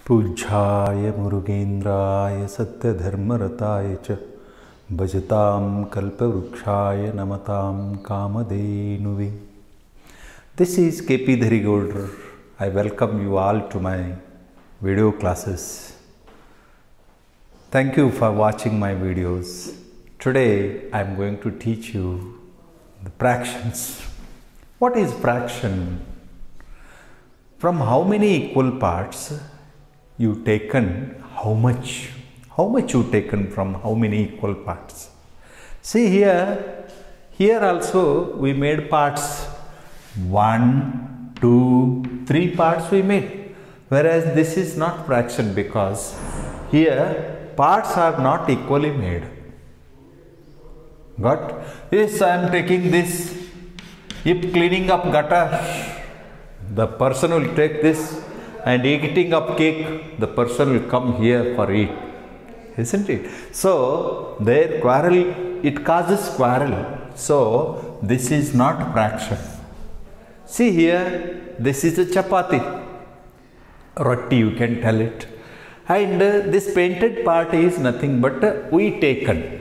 पूज्याय मुरुगेन्द्राय सत्यधर्मरताय च भजतां कल्पवृक्षाय नमतां कामधेनुवे. This is KP Dharigolder. I welcome you all to my video classes. Thank you for watching my videos. Today I am going to teach you the fractions. What is fraction? From how many equal parts you taken how much you taken from how many equal parts. See here also we made parts 1, 2, 3 parts we made, whereas this is not fraction because here parts are not equally made. Got? Yes, I am taking this. If cleaning up gutter, the person will take this, and eating up cake, the person will come here for it, isn't it? So their quarrel, it causes quarrel. So this is not fraction. See here, this is a chapati, roti you can tell it, and this painted part is nothing but we taken.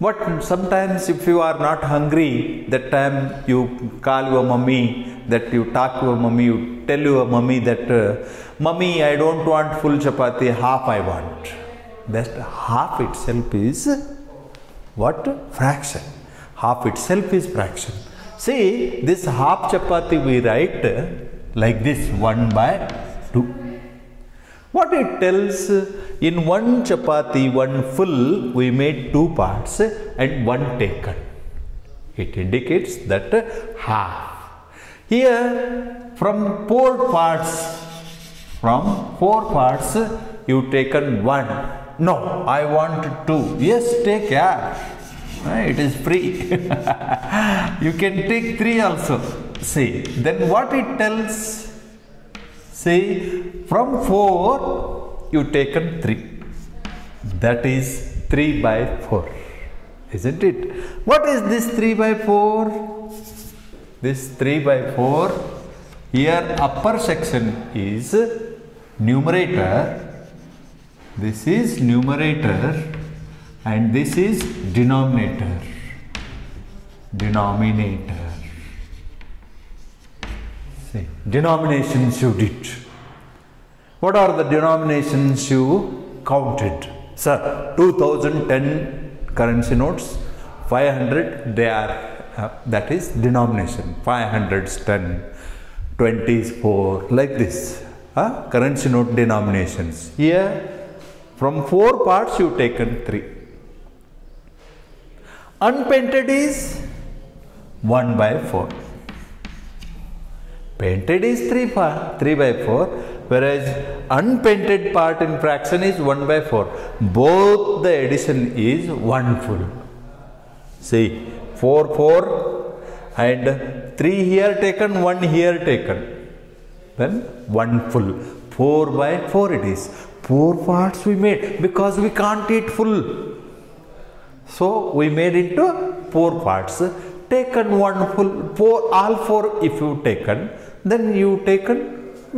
But sometimes if you are not hungry, that time you call your mummy, that you talk to your mummy, you tell your mummy that, mummy, I don't want full chapati, half I want. That half itself is what? Fraction. Half itself is fraction. See, this half chapati we write like this, 1/2. What it tells, in one chapati, one full, we made 2 parts and 1 taken. It indicates that half. Here, from 4 parts, you taken 1. No, I want 2. Yes, take, yeah. It is free. You can take 3 also. See, then what it tells? See, from 4, you taken 3. That is 3/4. Isn't it? What is this 3/4? This 3/4, here upper section is numerator. This is numerator and this is denominator. Denominator. See, denominations you did. What are the denominations you counted? Sir, 2010 currency notes, 500 they are, that is denomination. 500 is 10, 20 is 4, like this. Currency note denominations. Here, from 4 parts you taken 3. Unpainted is 1/4. Painted is 3/4, whereas unpainted part in fraction is 1/4. Both the addition is 1 full. See, 4 and 3 here taken, 1 here taken. Then 1 full. 4/4 it is. 4 parts we made because we can't eat full. So we made into 4 parts. Taken 1 full. All 4 if you taken, then you taken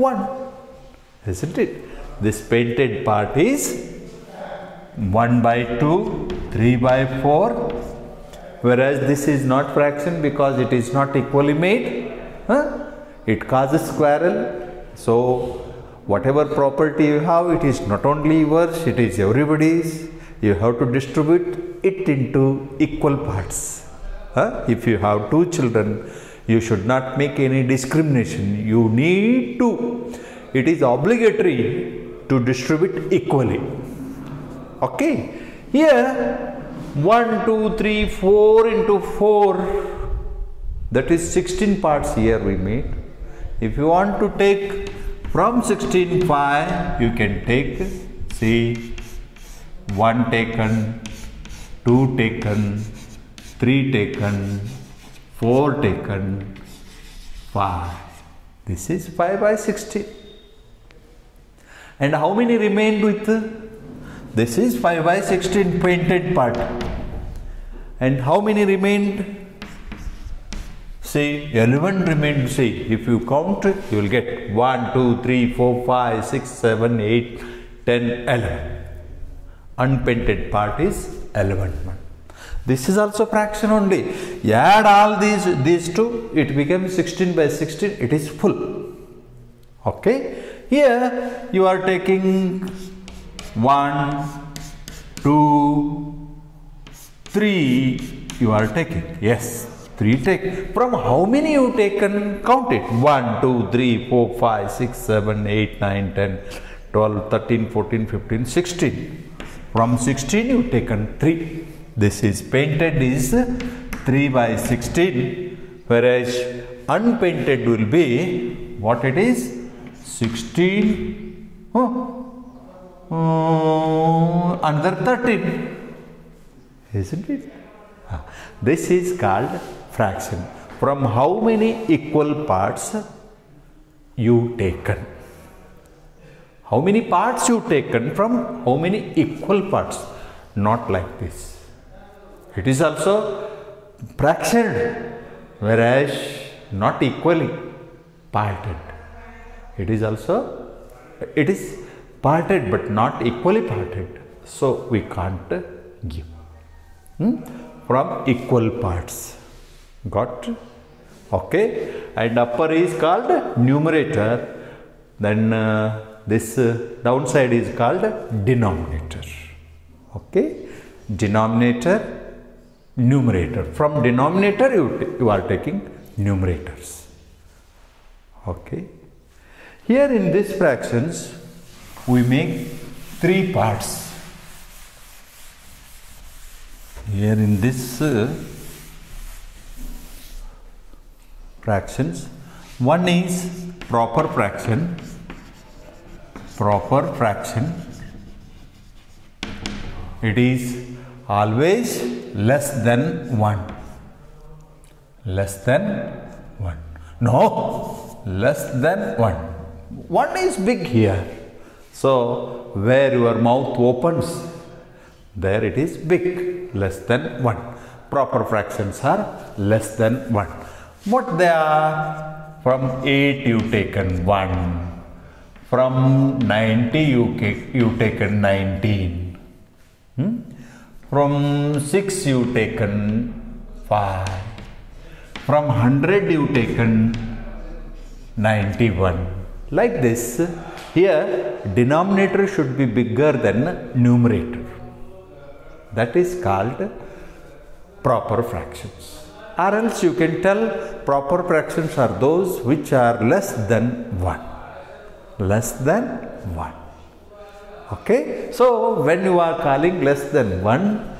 1. Isn't it? This painted part is 1/2, 3/4, whereas this is not fraction because it is not equally made. It causes quarrel. So whatever property you have, it is not only yours, it is everybody's. You have to distribute it into equal parts. If you have 2 children, you should not make any discrimination. You need to, it is obligatory to distribute equally. Okay. Here 1, 2, 3, 4 into 4, that is 16 parts here we made. If you want to take from 16 5, you can take, see, 1 taken, 2 taken, 3 taken, 4 taken, 5. This is 5/16. And how many remained with? This is 5/16 painted part. And how many remained? See, 11 remained. See, if you count, you will get 1, 2, 3, 4, 5, 6, 7, 8, 10, 11. Unpainted part is 11. This is also fraction only. You add all these two, it becomes 16 by 16. It is full. Okay. Here you are taking 1, 2, 3. You are taking, yes, 3 take. From how many you taken? Count it. 1, 2, 3, 4, 5, 6, 7, 8, 9, 10, 12, 13, 14, 15, 16. From 16 you taken 3. This is painted is 3 by 16, whereas unpainted will be what it is? 16 another 13, isn't it? This is called fraction. From how many equal parts you taken? How many parts you taken from how many equal parts? Not like this. It is also fractioned, whereas not equally parted. It is also, it is parted but not equally parted. So we can't give from equal parts. Got? Okay. And upper is called numerator. Then this downside is called denominator. Okay. Denominator, numerator. From denominator you are taking numerators. Okay. Here in this fractions we make 3 parts. Here in this fractions, one is proper fraction. Proper fraction, it is always less than 1. Less than 1. No, less than 1. 1 is big here. So, where your mouth opens, there it is big, less than 1. Proper fractions are less than 1. What they are? From 8 you taken 1. From 90 you taken 19. From 6 you taken 5. From 100 you taken 91. Like this, here denominator should be bigger than numerator. That is called proper fractions. Or else you can tell proper fractions are those which are less than 1. Less than 1. Okay. So, when you are calling less than 1,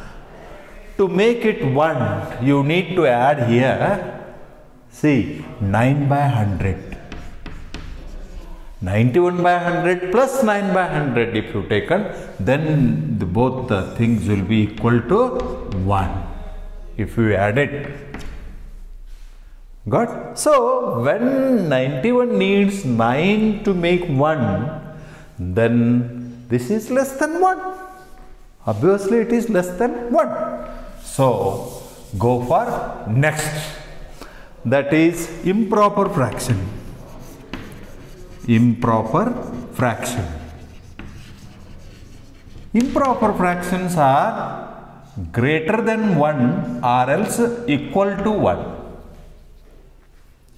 to make it 1, you need to add here, see, 9 by 100. 91 by 100 plus 9 by 100 if you taken, then both the things will be equal to 1 if you add it. Got? So, when 91 needs 9 to make 1, then this is less than 1. Obviously, it is less than 1. So, go for next. That is improper fraction. Improper fraction. Improper fractions are greater than 1 or else equal to 1.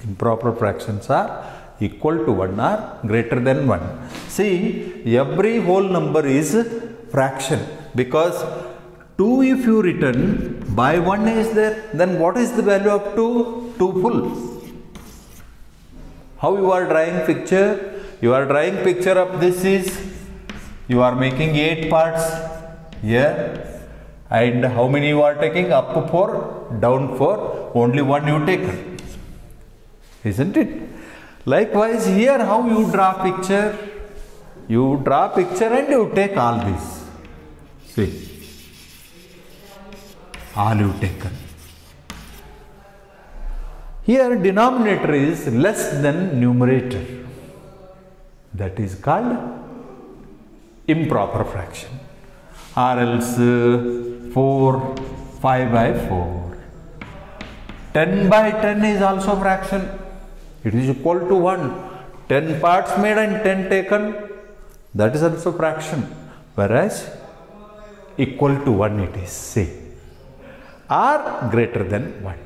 Improper fractions are equal to 1 or greater than 1. See, every whole number is fraction, because 2 if you written by 1 is there, then what is the value of 2? 2 full. How you are drawing picture? You are drawing picture of this is, you are making 8 parts here, and how many you are taking? Up 4, down 4, only 1 you take. Isn't it? Likewise, here how you draw picture? You draw picture and you take all this. See, all you taken. Here denominator is less than numerator. That is called improper fraction. Or else 4, 5 by 4. 10 by 10 is also fraction. It is equal to 1. 10 parts made and 10 taken, that is also fraction. Whereas equal to 1 it is, see, or greater than 1.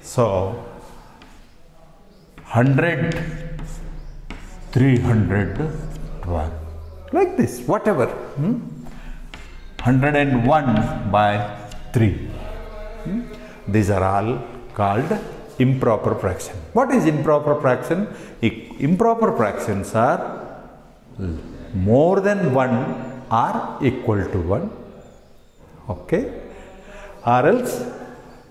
So 100, 312, like this, whatever. 101 by 3. These are all called improper fraction. What is improper fraction? Improper fractions are more than 1 or equal to 1. Okay? Or else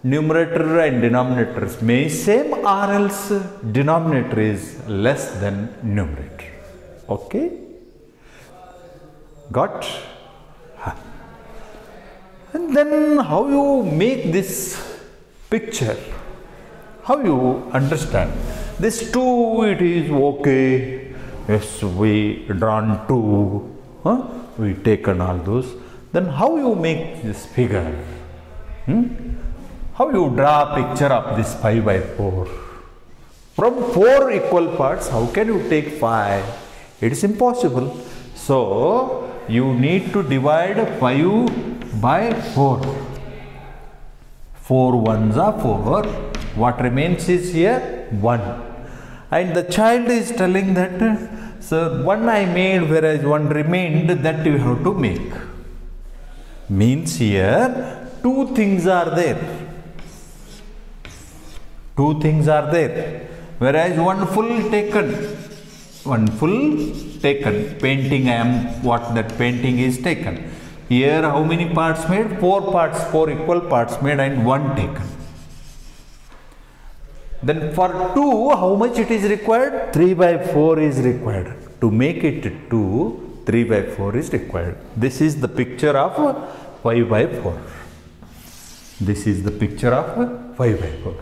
numerator and denominators may same, or else denominator is less than numerator. Okay? Got? And then how you make this picture? How you understand? This 2, it is okay. Yes, we drawn 2. We taken all those. Then how you make this figure? How you draw a picture of this 5 by 4? From 4 equal parts, how can you take 5? It is impossible. So, you need to divide 5 by 4. 4 ones are 4. What remains is here 1. And the child is telling that, sir, 1 I made, whereas 1 remained, that you have to make. Means here 2 things are there. 2 things are there. Whereas 1 full taken. 1 full taken. Painting, what that painting is taken. Here how many parts made? 4 parts, 4 equal parts made and 1 taken. Then for 2, how much it is required? 3 by 4 is required. To make it 2, 3 by 4 is required. This is the picture of 5 by 4. This is the picture of 5 by 4.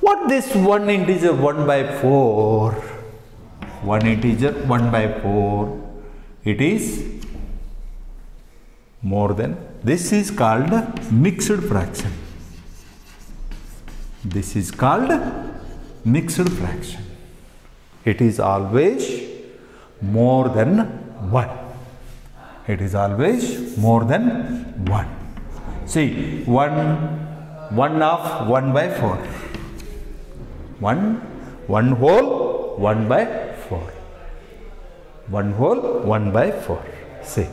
What this 1 integer 1 by 4? 1 integer 1 by 4. It is more than. This is called mixed fraction. This is called mixed fraction. It is always more than 1. It is always more than 1. See, 1 of 1 by 4. 1 whole 1 by 4. 1 whole 1 by 4. See,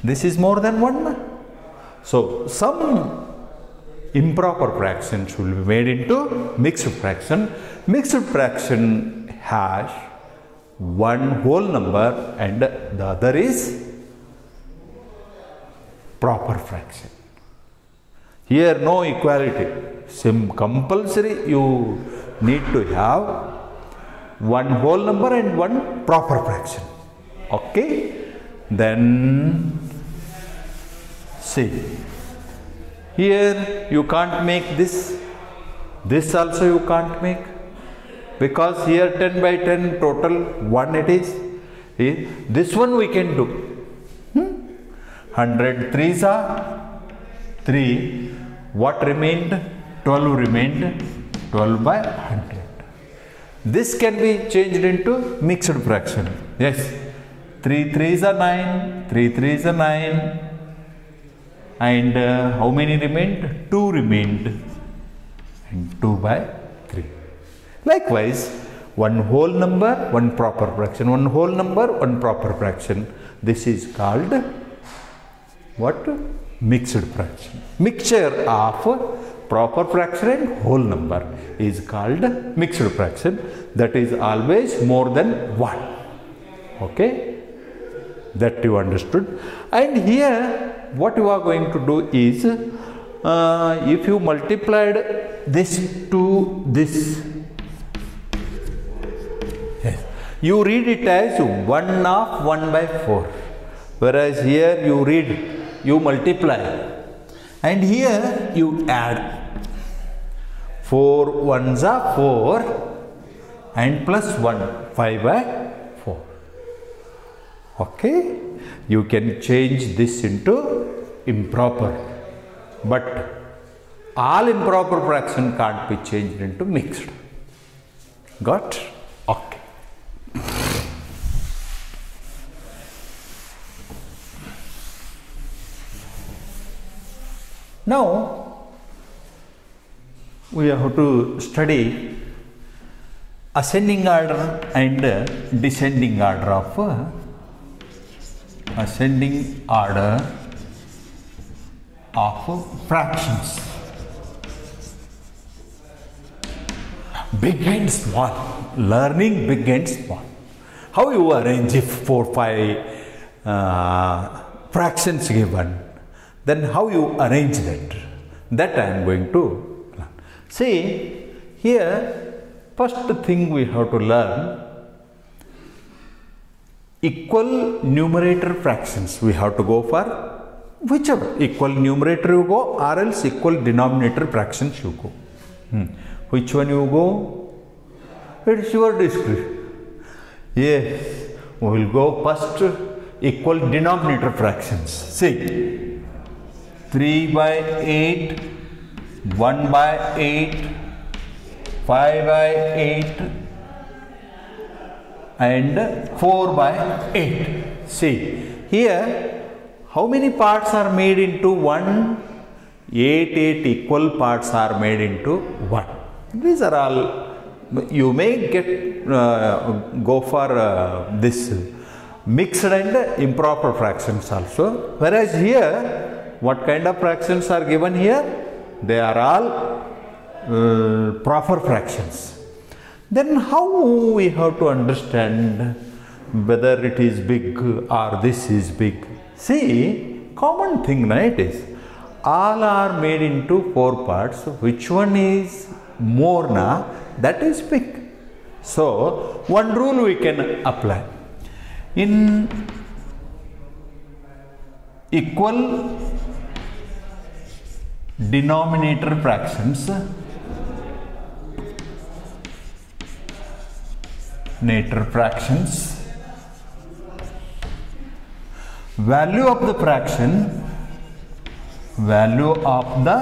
this is more than 1. So, some improper fractions will be made into mixed fraction. Mixed fraction has 1 whole number and the other is proper fraction. Here no equality. Compulsory you need to have 1 whole number and 1 proper fraction. Okay? Then see. Here you can't make this. This also you can't make. Because here 10 by 10 total 1 it is. This one we can do. 100 3s are 3. What remained? 12 remained. 12 by 100. This can be changed into mixed fraction. Yes. 3 3s are 9. 3 3s are 9. And how many remained? 2 remained. And 2 by 3. Likewise, 1 whole number, 1 proper fraction. 1 whole number, 1 proper fraction. This is called what? Mixed fraction. Mixture of proper fraction and whole number is called mixed fraction. That is always more than 1. Okay? That you understood. And here what you are going to do is, if you multiplied this to this, yes, you read it as 1 of 1 by 4. Whereas here you read, you multiply, and here you add. 4 ones are 4 and plus 1, 5 by 4. Okay? You can change this into improper, but all improper fraction can't be changed into mixed. Got? Okay. Now, we have to study ascending order and descending order of fractions. Big and small. Learning big and small. How you arrange if 4, 5 fractions given? Then how you arrange that? That I am going to learn. See, here first thing we have to learn equal numerator fractions. We have to go for whichever. Equal numerator you go or else equal denominator fractions you go. Which one you go? It's your discretion. Yes, we will go first equal denominator fractions. See, 3 by 8, 1 by 8, 5 by 8 and 4 by 8. See, here how many parts are made into 1? 8 equal parts are made into 1. These are all, you may get go for this mixed and improper fractions also. Whereas here, what kind of fractions are given here? They are all proper fractions. Then how we have to understand whether it is big or this is big? See, common thing, right, is all are made into 4 parts. Which one is more na? That is big. So, one rule we can apply. In equal denominator fractions, value of the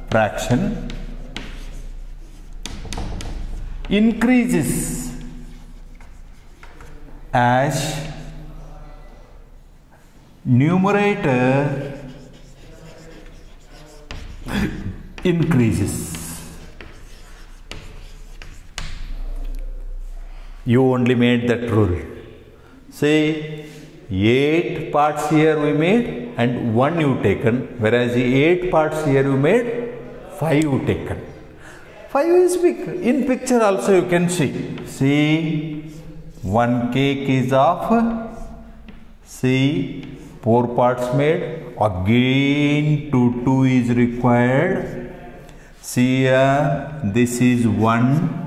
fraction increases as numerator increases. You only made that rule. Say 8 parts here we made and 1 you taken, whereas 8 parts here you made, 5 you taken. 5 is big. In picture also you can see. See, 1 cake is of, see, 4 parts made. Again 2 is required. See here, this is 1.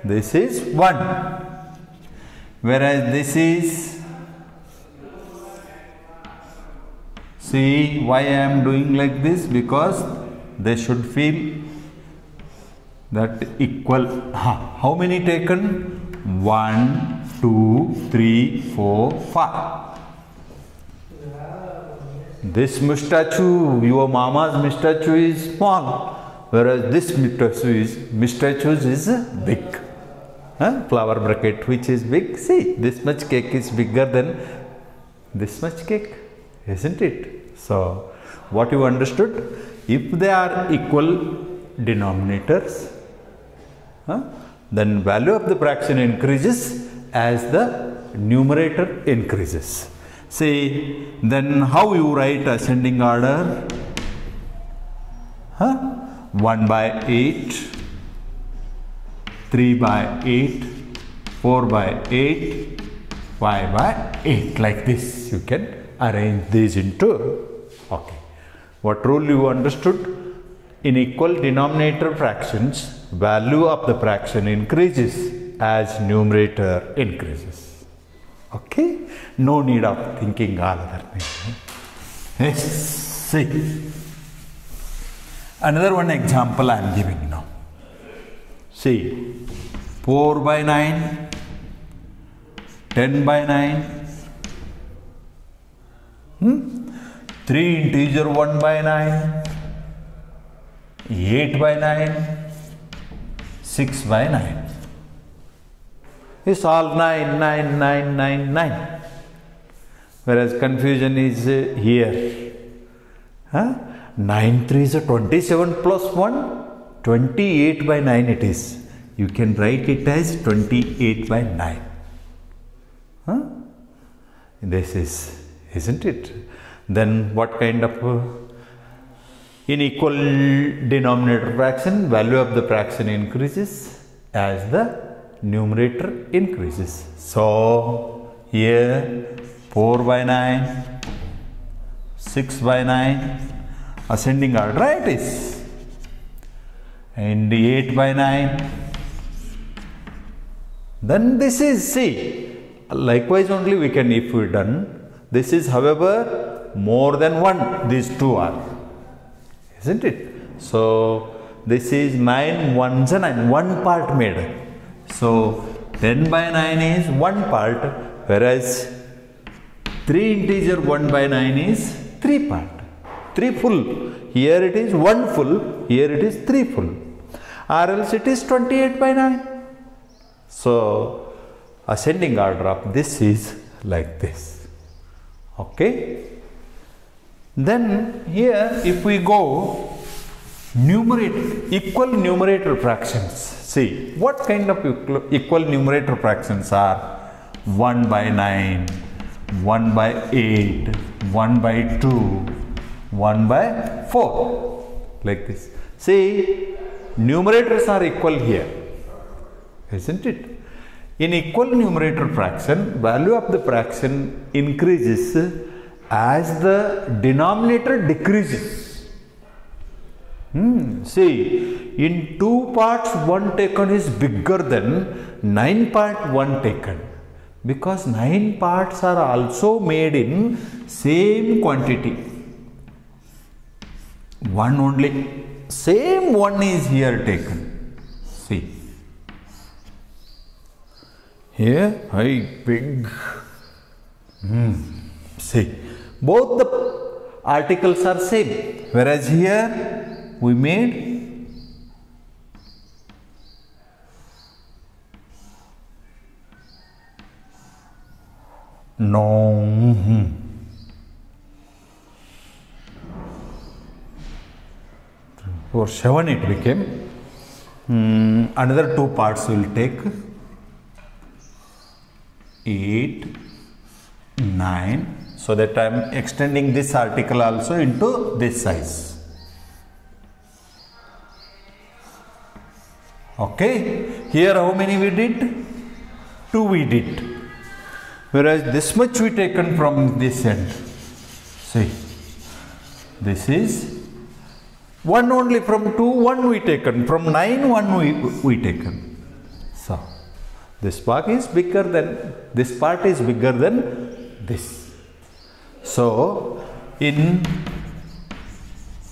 This is 1. Whereas this is, see why I am doing like this? Because they should feel that equal. How many taken? 1, 2, 3, 4, 5. This moustache, your mama's moustache is small, whereas this moustache is big. Flower bracket, which is big. See, this much cake is bigger than this much cake, isn't it? So, what you understood? If they are equal denominators, then value of the fraction increases as the numerator increases. See, then how you write ascending order? 1 by 8, 3 by 8, 4 by 8, 5 by 8, like this. You can arrange these into, okay. What rule you understood? In equal denominator fractions, value of the fraction increases as numerator increases. Okay? No need of thinking all other things. Yes. See. Another one example I am giving now. See. 4 by 9, 10 by 9, 3 integer 1 by 9, 8 by 9, 6 by 9. It's all 9, 9, 9, 9, 9. Whereas confusion is here. Huh? 9 3 is 27 plus 1, 28 by 9 it is. You can write it as 28 by 9. Huh? This is, isn't it? Then what kind of in equal denominator fraction, value of the fraction increases as the numerator increases. So here 4 by 9, 6 by 9, ascending order, right? Is and 8 by 9. Then this is, see, likewise only we can, if we done, this is however more than 1, these two are, isn't it? So this is 9 ones and 9, one part made. So 10 by 9 is one part, whereas 3 integer 1 by 9 is 3 part, 3 full. Here it is 1 full, here it is 3 full, or else it is 28 by 9. So ascending order of this is like this. Okay. Then here if we go numerator, equal numerator fractions. See what kind of equal numerator fractions are 1 by 9, 1 by 8, 1 by 2, 1 by 4, like this. See, numerators are equal here, isn't it? In equal numerator fraction, value of the fraction increases as the denominator decreases. See, in 2 parts 1 taken is bigger than 9 part 1 taken, because 9 parts are also made in same quantity. 1 only, same 1 is here taken. See, here I big. See, both the articles are same, whereas here we made no. For 7 it became. Another 2 parts will take 8, 9. So that I am extending this article also into this size. Okay. Here how many we did? 2 we did. Whereas this much we taken from this end. See, this is 1 only, from 2 1 we taken, from 9 1 we taken. So this part is bigger than this. So in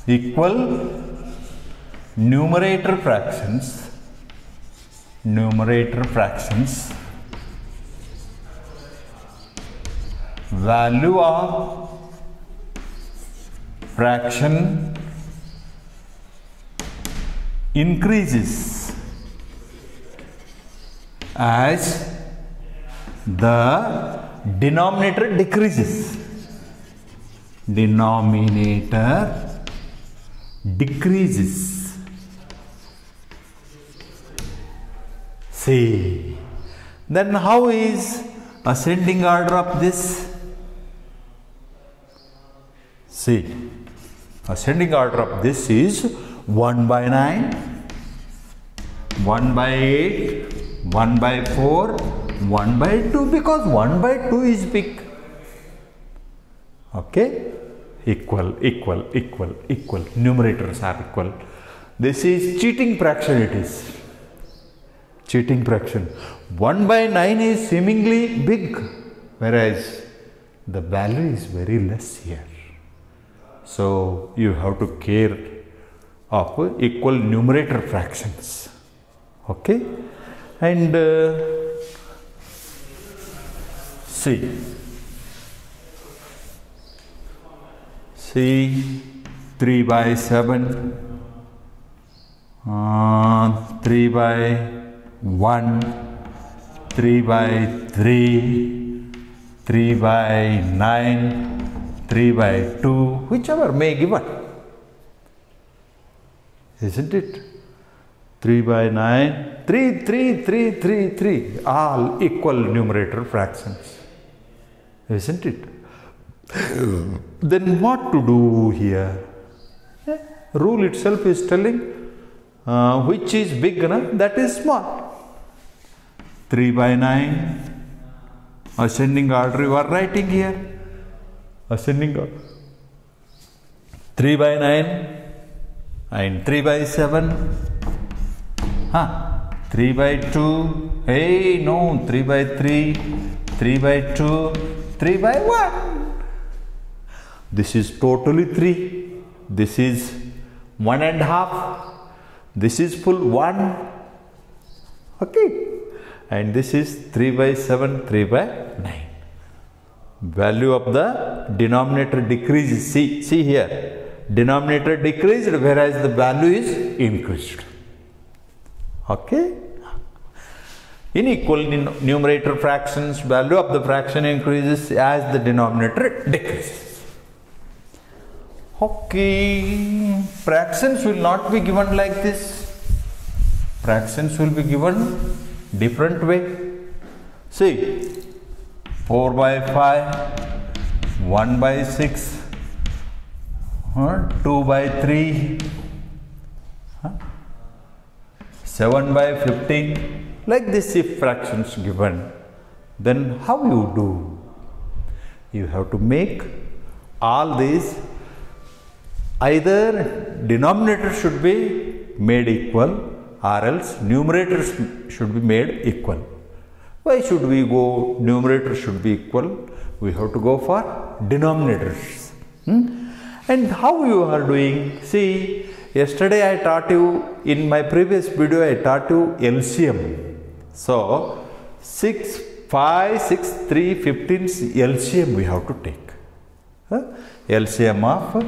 equal numerator fractions, value of fraction increases as the denominator decreases. See, then how is ascending order of this? See, ascending order of this is 1 by 9, 1 by 8, 1 by 4, 1 by 2, because 1 by 2 is big. Okay, equal. Numerators are equal. This is cheating fraction, it is. Cheating fraction. 1 by 9 is seemingly big, whereas the value is very less here. So you have to care of equal numerator fractions. Okay, and see 3 by 7, 3 by 1, 3 by 3, 3 by 9, 3 by 2, whichever may given, isn't it? 3 by 9, 3, 3, 3, 3, 3, all equal numerator fractions, isn't it? Then what to do here? Rule itself is telling which is big, that is small. 3 by 9, ascending order you are writing here, ascending order. 3 by 9 and 3 by 7, 3 by 2, hey no, 3 by 3, 3 by 2, 3 by 1. This is totally 3, this is 1.5, this is full 1, okay, and this is 3 by 7, 3 by 9. Value of the denominator decreases, see here, denominator decreased whereas the value is increased, okay. In equal numerator fractions, value of the fraction increases as the denominator decreases. Okay, fractions will not be given like this. Fractions will be given different way. See, 4 by 5, 1 by 6, 2 by 3, 7 by 15. Like this, if fractions given, then how you do? You have to make all these, either denominator should be made equal or else numerators should be made equal. Why should we go numerator should be equal? We have to go for denominators. And how you are doing? See, yesterday I taught you, in my previous video I taught you LCM. So 6, 5, 6, 3, 15 LCM we have to take. LCM of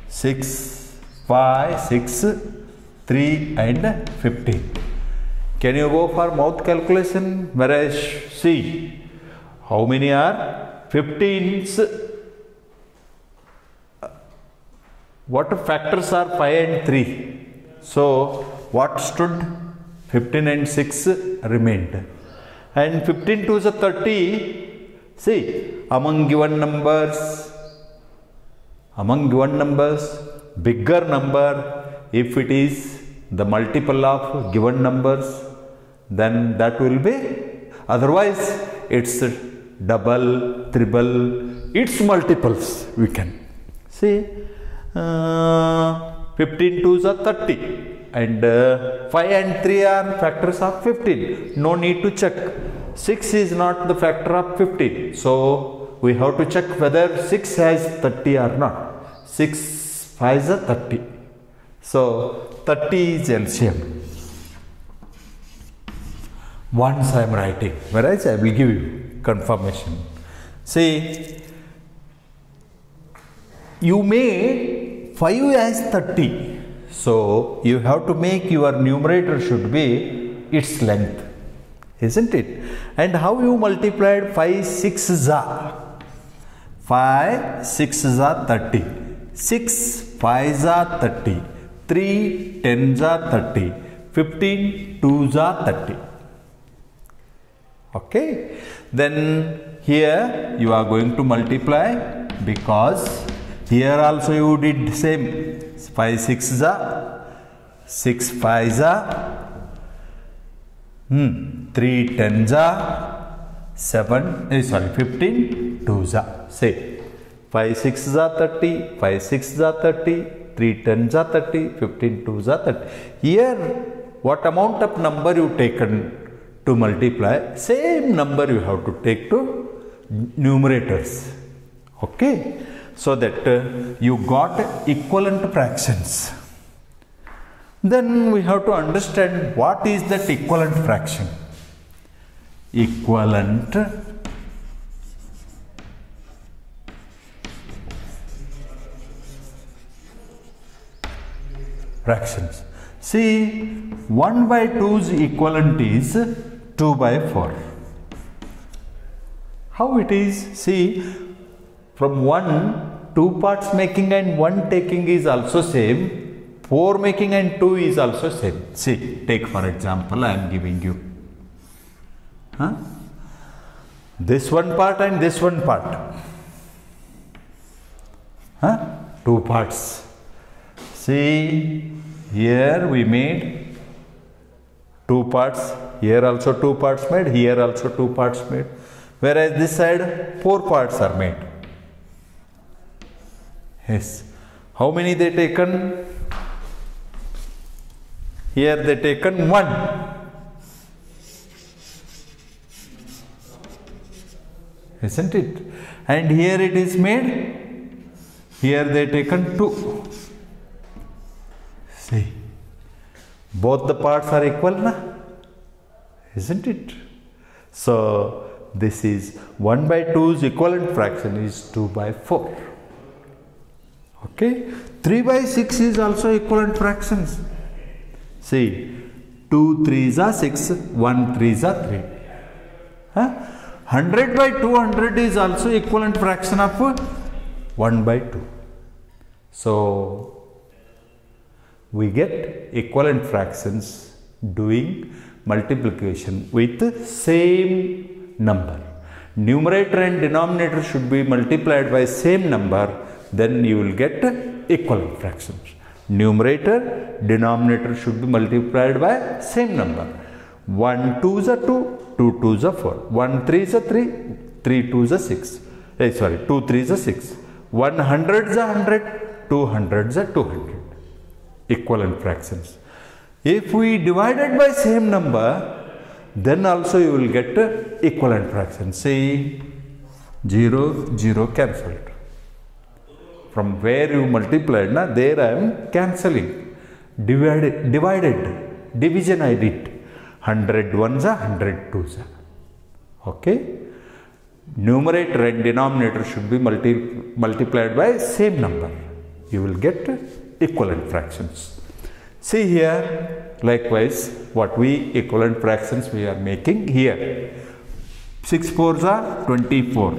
6, 5, 6, 3 and 15. Can you go for mouth calculation? Whereas see, how many are 15s? What factors are 5 and 3? So what stood? 15 and 6 remained. And 15 to the 30, see, among given numbers, bigger number, if it is the multiple of given numbers, then that will be, otherwise it's double, triple, its multiples we can. See, 15 to the 30. And 5 and 3 are factors of 15. No need to check. 6 is not the factor of 15. So we have to check whether 6 has 30 or not. 6 5 is 30. So 30 is LCM. Once I am writing, whereas I will give you confirmation. See, you made 5 as 30. So you have to make your numerator should be its length, isn't it? And how you multiplied 5 6s are 5 6s are 30, 6 5s are 30, 3 10s are 30, 15 2s are 30. Okay, then here you are going to multiply, because here also you did same. 5 6s are, 6 5s are, 3 10s are, 15 2s are. Say 5 6s are 30, 5 6s are 30, 3 10s are 30, 15 2s are 30. Here what amount of number you taken to multiply, same number you have to take to numerators. Okay, so that you got equivalent fractions. Then we have to understand what is that equivalent fraction. Equivalent fractions. See, 1 by 2's equivalent is 2 by 4. How it is? See, from 1, 2 parts making and 1 taking is also same. 4 making and 2 is also same. See, take for example, I am giving you. This one part and this one part. 2 parts. See, here we made 2 parts. Here also 2 parts made. Here also 2 parts made. Whereas this side 4 parts are made. Yes. How many they taken? Here they taken 1. Isn't it? And here it is made. Here they taken 2. See. Both the parts are equal, na? Isn't it? So, this is 1 by 2's equivalent fraction is 2 by 4. Okay. 3 by 6 is also equivalent fractions. See, 2 3s are 6, 1 3s are 3. 100 by 200 is also equivalent fraction of 1 by 2. So, we get equivalent fractions doing multiplication with same number. Numerator and denominator should be multiplied by same number, then you will get equivalent fractions. Numerator, denominator should be multiplied by same number. 1 2s are 2, 2 2s are 4, 1 3s are 3, 3 2s are 6. 2 3s are 6. 100s are 100, 200s are 200. Equivalent fractions. If we divided by same number, then also you will get equivalent fraction. See, 0 0 cancelled. From where you multiplied, there I am cancelling. Divided. Division I did. 100 1s are 100 2s are. Okay. Numerator and denominator should be multiplied by same number. You will get equivalent fractions. See here, likewise, what we equivalent fractions we are making here. 6 4s are 24.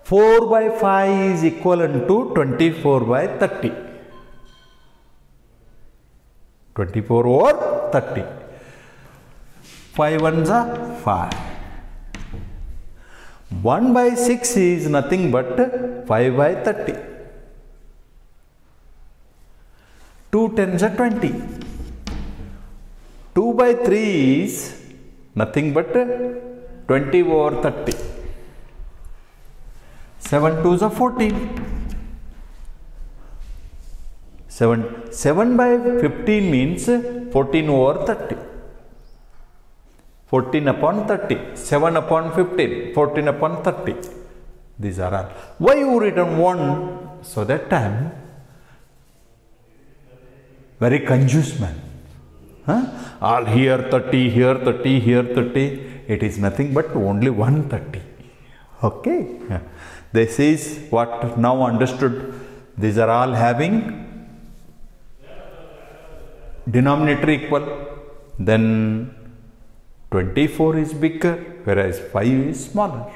4 by 5 is equivalent to 24 by 30. 24 over 30. 5 1s are 5. 1 by 6 is nothing but 5 by 30. 2 10s are 20. 2 by 3 is nothing but 20 over 30. 7 2s are 14. 7 by 15 means 14 over 30. 14 upon 30. 7 upon 15. 14 upon 30. These are all. Why you written 1? So that time, very confused man. All here 30, here 30, here 30. It is nothing but only 130. Okay. This is what now understood. These are all having denominator equal. Then 24 is bigger, whereas 5 is smaller.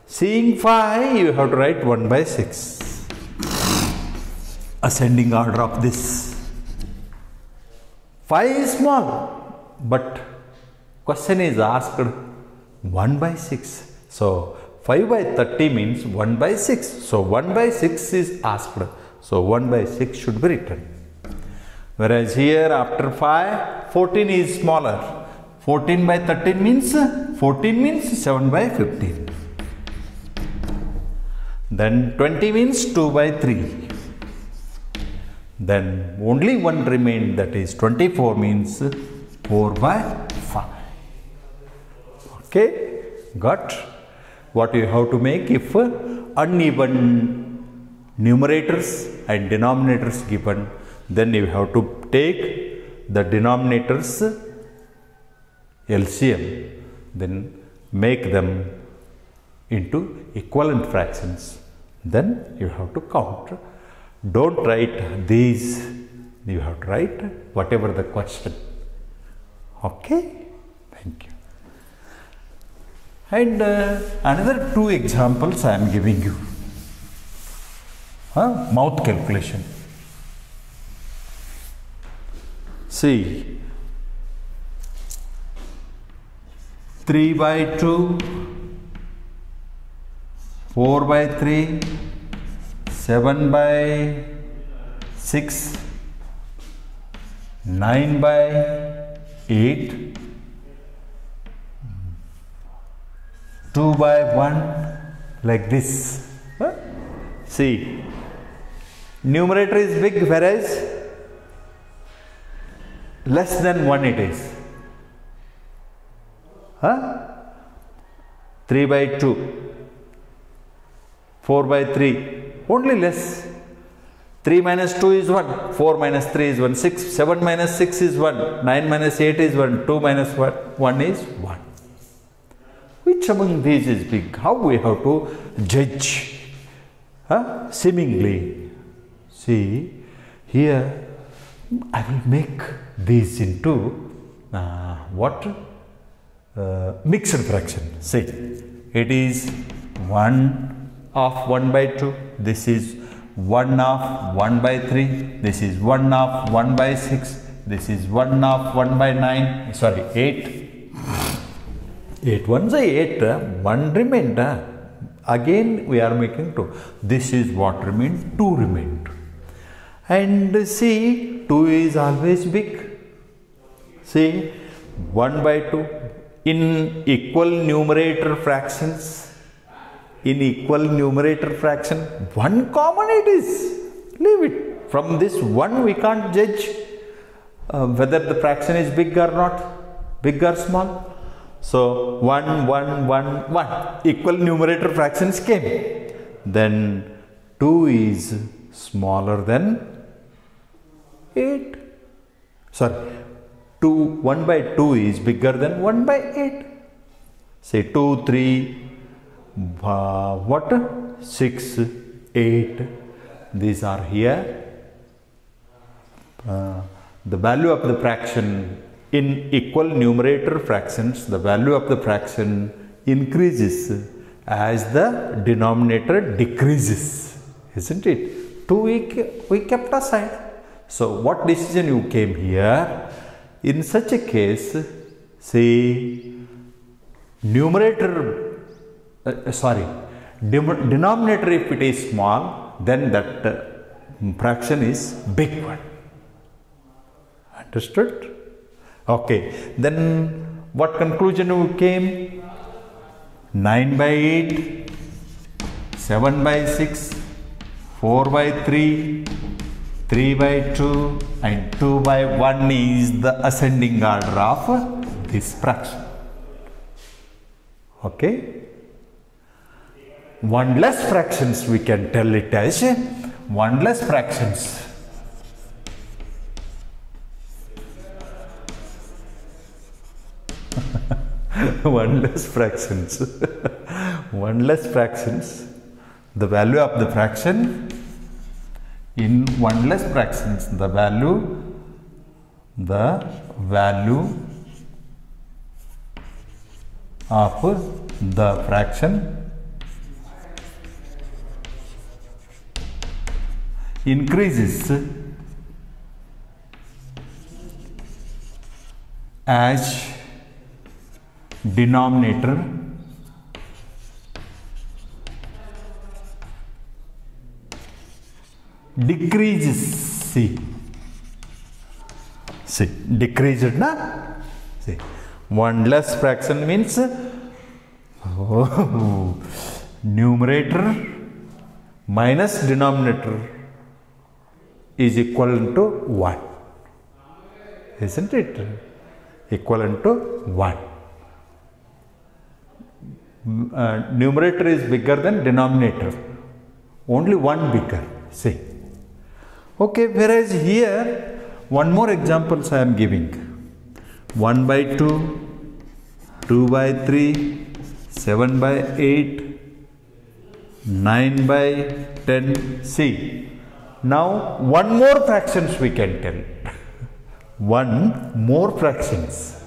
Seeing 5, you have to write 1 by 6. Ascending order of this. 5 is small, but question is asked 1 by 6. So, 5 by 30 means 1 by 6. So, 1 by 6 is asked. So, 1 by 6 should be written. Whereas here after 5, 14 is smaller. 14 by 13 means 7 by 15. Then 20 means 2 by 3. Then only one remained, that is 24 means 4 by 5. Okay, got what you have to make if uneven numerators and denominators given, then you have to take the denominators LCM, then make them into equivalent fractions. Then you have to count. Don't write these You have to write whatever the question. Okay, thank you. And another two examples I am giving you. Mouth calculation. See, 3 by 2, 4 by 3, 7 by 6, 9 by 8, 2 by 1, like this. See, numerator is big, whereas less than 1 it is. 3 by 2, 4 by 3, only less. 3 minus 2 is 1, 4 minus 3 is 1, 6, 7 minus 6 is 1, 9 minus 8 is 1, 2 minus 1 is 1. Which among these is big? How we have to judge? Seemingly. See, here I will make these into mixed fraction. See, it is 1 of 1 by 2. This is 1 of 1 by 3. This is 1 of 1 by 6. This is 1 of 1 by 9. Sorry, 8. 8 ones are 8. 1 remained. Again we are making 2. This is what remained. 2 remained. And see, 2 is always big. See, 1 by 2. In equal numerator fractions, one common it is. Leave it. From this one we can't judge whether the fraction is big or not, big or small. So 1, 1, 1, 1. Equal numerator fractions came. Then 2 is smaller than 8. Sorry. 1 by 2 is bigger than 1 by 8. Say 2, 3, 6, 8. These are here. The value of the fraction in equal numerator fractions, the value of the fraction increases as the denominator decreases. Isn't it? 2 we kept aside. So what decision you came here? In such a case, say denominator if it is small, then that fraction is big one. Understood? Okay. Then what conclusion you came? 9 by 8, 7 by 6, 4 by 3, 3 by 2 and 2 by 1 is the ascending order of this fraction. Okay. One less fractions we can tell it as one less fractions. One less fractions. One less fractions. The value of the fraction in one less fractions, the value of the fraction increases as denominator decreases. See, decreased na? See, one less fraction means numerator minus denominator is equivalent to 1. Isn't it? Equivalent to 1. Numerator is bigger than denominator. Only 1 bigger. See. Okay, whereas here, one more examples I am giving. 1 by 2, 2 by 3, 7 by 8, 9 by 10. See, Now one more fractions we can tell. One more fractions.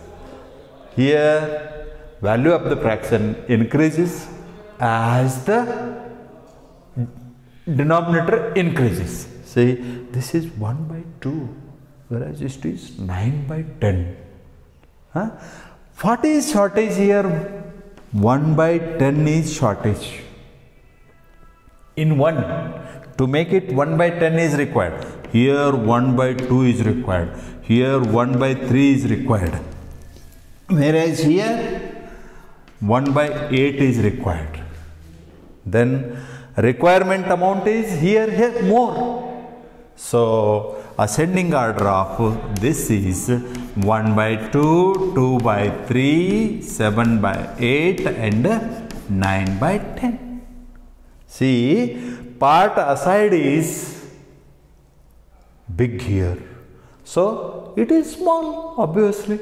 Here value of the fraction increases as the denominator increases. See, this is 1 by 2, whereas it is 9 by 10. Huh? What is shortage here? 1 by 10 is shortage. In 1, to make it 1 by 10 is required. Here 1 by 2 is required. Here 1 by 3 is required. Whereas here 1 by 8 is required. Then requirement amount is here more. So ascending order of this is 1 by 2, 2 by 3, 7 by 8 and 9 by 10. See, part aside is big here. So it is small, obviously.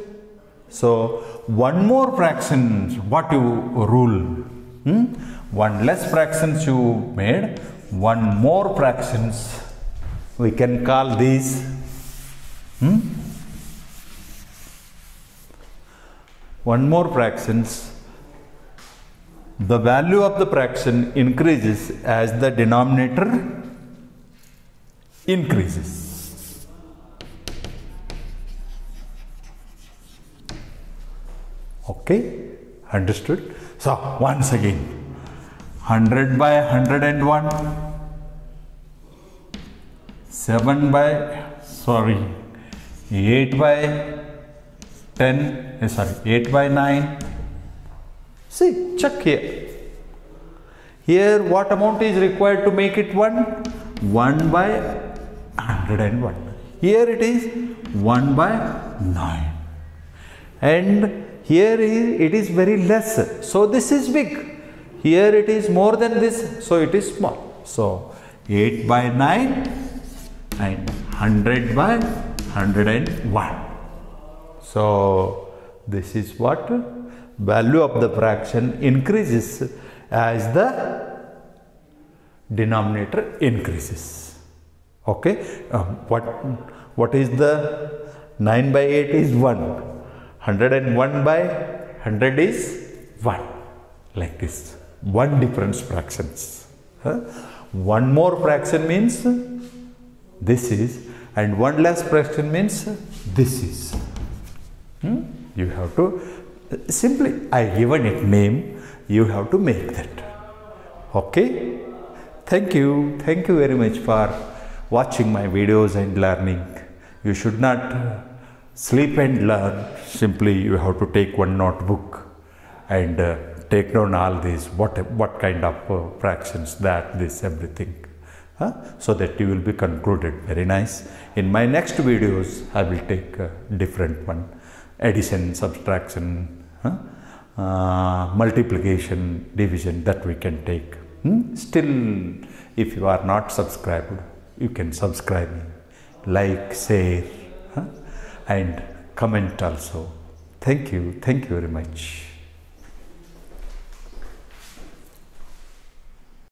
So one more fraction, what you rule? One less fractions you made, one more fractions we can call these. One more fractions, the value of the fraction increases as the denominator increases. Okay, understood? So once again, 100 by 101, 7 by, 8 by 10, 8 by 9. See, check here. Here what amount is required to make it 1? 1 by 101. Here it is 1 by 9. And here it is very less. So this is big. Here it is more than this. So it is small. So 8 by 9 and 100 by 101. So this is what value of the fraction increases as the denominator increases. Okay, what is the 9 by 8 is 1, 101 by 100 is 1, like this. One difference fractions. One more fraction means this is, and one less fraction means this is. You have to simply, I given it name, you have to make that. Okay, thank you very much for watching my videos and learning. You should not sleep and learn. Simply you have to take one notebook and take down all these, what kind of fractions, that, this, everything, so that you will be concluded. Very nice. In my next videos I will take a different one, addition, subtraction, multiplication, division, that we can take. Still, if you are not subscribed, you can subscribe, like, share, and comment also. Thank you very much.